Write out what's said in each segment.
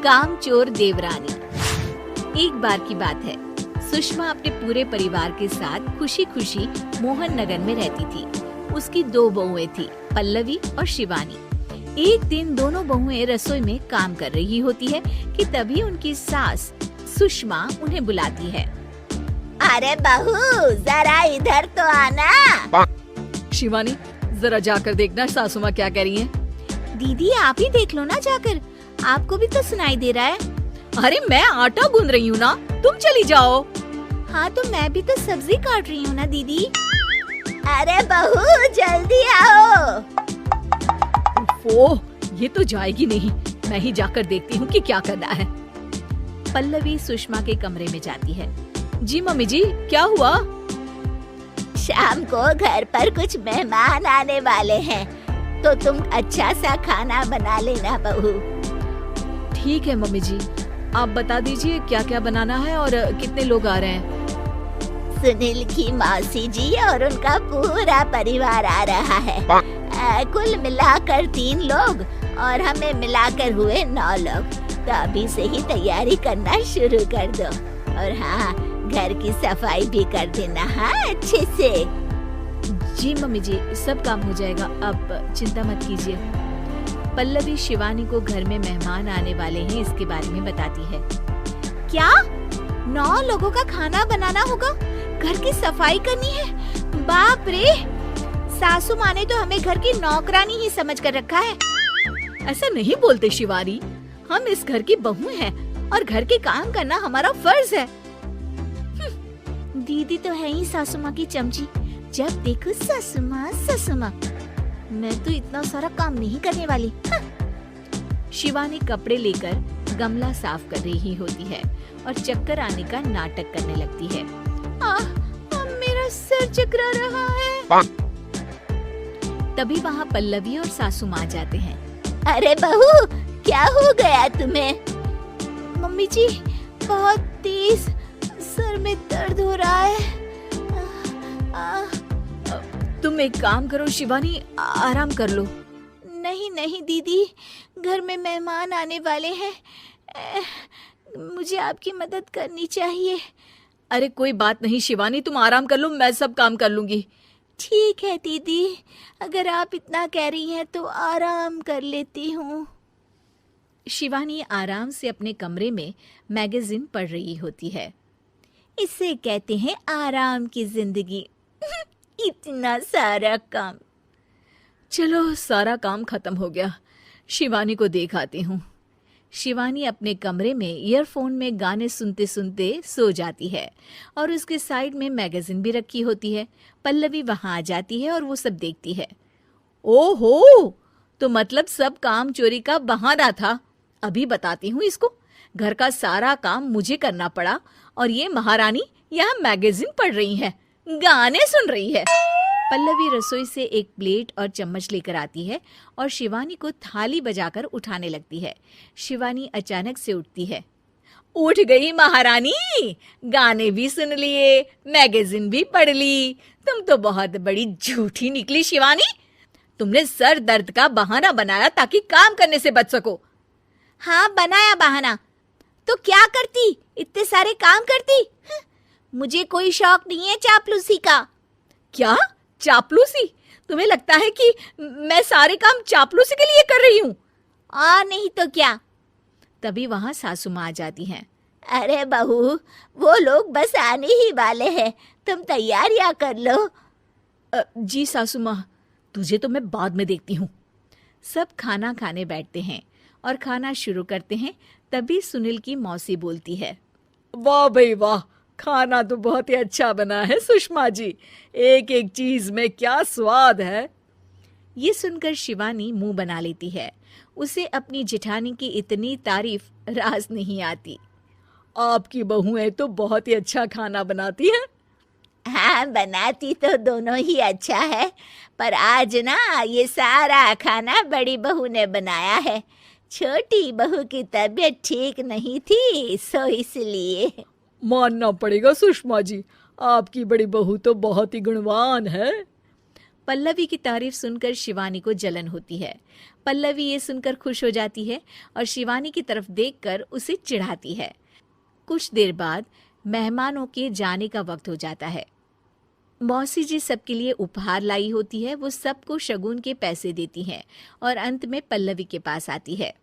कामचोर देवरानी। एक बार की बात है, सुषमा अपने पूरे परिवार के साथ खुशी खुशी मोहन नगर में रहती थी। उसकी 2 बहुएं थी, पल्लवी और शिवानी। एक दिन दोनों बहुएं रसोई में काम कर रही होती है कि तभी उनकी सास सुषमा उन्हें बुलाती है। अरे बहू, जरा इधर तो आना। शिवानी, जरा जाकर देखना सासू माँ क्या कह रही है। दीदी आप ही देख लो ना जाकर, आपको भी तो सुनाई दे रहा है। अरे मैं आटा गूंद रही हूँ ना, तुम चली जाओ। हाँ तो मैं भी तो सब्जी काट रही हूँ ना दीदी। अरे बहू जल्दी आओ। ओह, ये तो जाएगी नहीं, मैं ही जाकर देखती हूँ कि क्या करना है। पल्लवी सुषमा के कमरे में जाती है। जी मम्मी जी, क्या हुआ? शाम को घर पर कुछ मेहमान आने वाले हैं, तो तुम अच्छा सा खाना बना लेना बहू। ठीक है मम्मी जी, आप बता दीजिए क्या क्या बनाना है और कितने लोग आ रहे हैं। सुनील की मौसी जी और उनका पूरा परिवार आ रहा है। कुल मिलाकर 3 लोग और हमें मिलाकर हुए 9 लोग। तो अभी से ही तैयारी करना शुरू कर दो। और हाँ, घर की सफाई भी कर देना, हाँ अच्छे से। जी मम्मी जी, सब काम हो जाएगा, आप चिंता मत कीजिए। पल्लवी शिवानी को घर में मेहमान आने वाले हैं इसके बारे में बताती है। क्या 9 लोगों का खाना बनाना होगा, घर की सफाई करनी है? बाप रे, सासू माँ ने तो हमें घर की नौकरानी ही समझ कर रखा है। ऐसा नहीं बोलते शिवानी, हम इस घर की बहू हैं और घर के काम करना हमारा फर्ज है। दीदी तो है ही सासू माँ की चमची, जब देखो सासू माँ सासू माँ। मैं तो इतना सारा काम नहीं करने वाली। शिवानी कपड़े लेकर गमला साफ कर रही होती है और चक्कर आने का नाटक करने लगती है। मेरा सर चकरा रहा है। तभी वहाँ पल्लवी और सासू माँ जाते हैं। अरे बहू, क्या हो गया तुम्हें? मम्मी जी, बहुत तेज सर में दर्द हो रहा है। तुम एक काम करो शिवानी, आराम कर लो। नहीं नहीं दीदी, घर में मेहमान आने वाले हैं, मुझे आपकी मदद करनी चाहिए। अरे कोई बात नहीं शिवानी, तुम आराम कर लो, मैं सब काम कर लूंगी। ठीक है दीदी, अगर आप इतना कह रही हैं तो आराम कर लेती हूँ। शिवानी आराम से अपने कमरे में मैगजीन पढ़ रही होती है। इसे कहते हैं आराम की जिंदगी। इतना सारा काम। चलो, सारा काम खत्म हो गया, शिवानी को देख आती हूँ। शिवानी अपने कमरे में ईयरफोन में गाने सुनते सुनते सो जाती है और उसके साइड में मैगजीन भी रखी होती है। पल्लवी वहां आ जाती है और वो सब देखती है। ओहो, तो मतलब सब काम चोरी का बहाना था। अभी बताती हूँ इसको। घर का सारा काम मुझे करना पड़ा और ये महारानी यहाँ मैगजीन पढ़ रही है, गाने सुन रही है। पल्लवी रसोई से एक प्लेट और चम्मच लेकर आती है और शिवानी को थाली बजाकर उठाने लगती है। शिवानी अचानक से उठती है। उठ गई महारानी, गाने भी सुन लिए, मैगजीन भी पढ़ ली। तुम तो बहुत बड़ी झूठी निकली शिवानी। तुमने सर दर्द का बहाना बनाया ताकि काम करने से बच सको। हाँ बनाया बहाना, तो क्या करती, इतने सारे काम करती। मुझे कोई शौक नहीं है चापलूसी का। क्या चापलूसी? तुम्हें लगता है कि मैं सारे काम चापलूसी के लिए कर रही हूँ? नहीं तो क्या। तभी वहाँ सासू माँ आ जाती हैं। अरे बहू, वो लोग बस आने ही वाले हैं, तुम तैयारियां कर लो। जी सासू माँ, तुझे तो मैं बाद में देखती हूँ। सब खाना खाने बैठते हैं और खाना शुरू करते हैं। तभी सुनील की मौसी बोलती है। वाह भाई वाह, खाना तो बहुत ही अच्छा बना है सुषमा जी, एक एक चीज में क्या स्वाद है। ये सुनकर शिवानी मुंह बना लेती है। उसे अपनी जेठानी की इतनी तारीफ रास नहीं आती। आपकी बहुएं तो बहुत ही अच्छा खाना बनाती हैं। हाँ बनाती तो दोनों ही अच्छा है, पर आज ना ये सारा खाना बड़ी बहू ने बनाया है। छोटी बहू की तबीयत ठीक नहीं थी, सो इसलिए। मानना पड़ेगा सुषमा जी, आपकी बड़ी बहू तो बहुत ही गुणवान है। पल्लवी की तारीफ सुनकर शिवानी को जलन होती है। पल्लवी ये सुनकर खुश हो जाती है और शिवानी की तरफ देखकर उसे चिढ़ाती है। कुछ देर बाद मेहमानों के जाने का वक्त हो जाता है। मौसी जी सबके लिए उपहार लाई होती है। वो सबको शगुन के पैसे देती हैं और अंत में पल्लवी के पास आती है।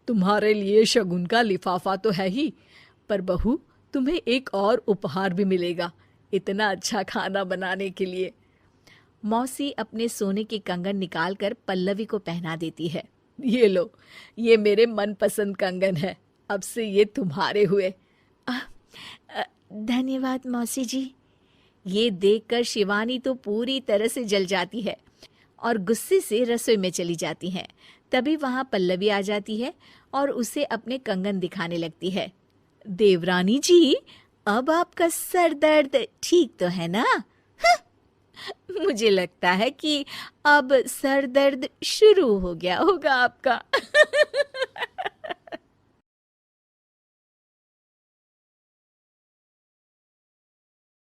तुम्हारे लिए शगुन का लिफाफा तो है ही, पर बहू तुम्हें एक और उपहार भी मिलेगा इतना अच्छा खाना बनाने के लिए। मौसी अपने सोने के कंगन निकालकर पल्लवी को पहना देती है। ये लो, ये मेरे मनपसंद कंगन है, अब से ये तुम्हारे हुए। धन्यवाद मौसी जी। ये देखकर शिवानी तो पूरी तरह से जल जाती है और गुस्से से रसोई में चली जाती है। तभी वहां पल्लवी आ जाती है और उसे अपने कंगन दिखाने लगती है। देवरानी जी, अब आपका सर दर्द ठीक तो है ना? मुझे लगता है कि अब सर दर्द शुरू हो गया होगा आपका।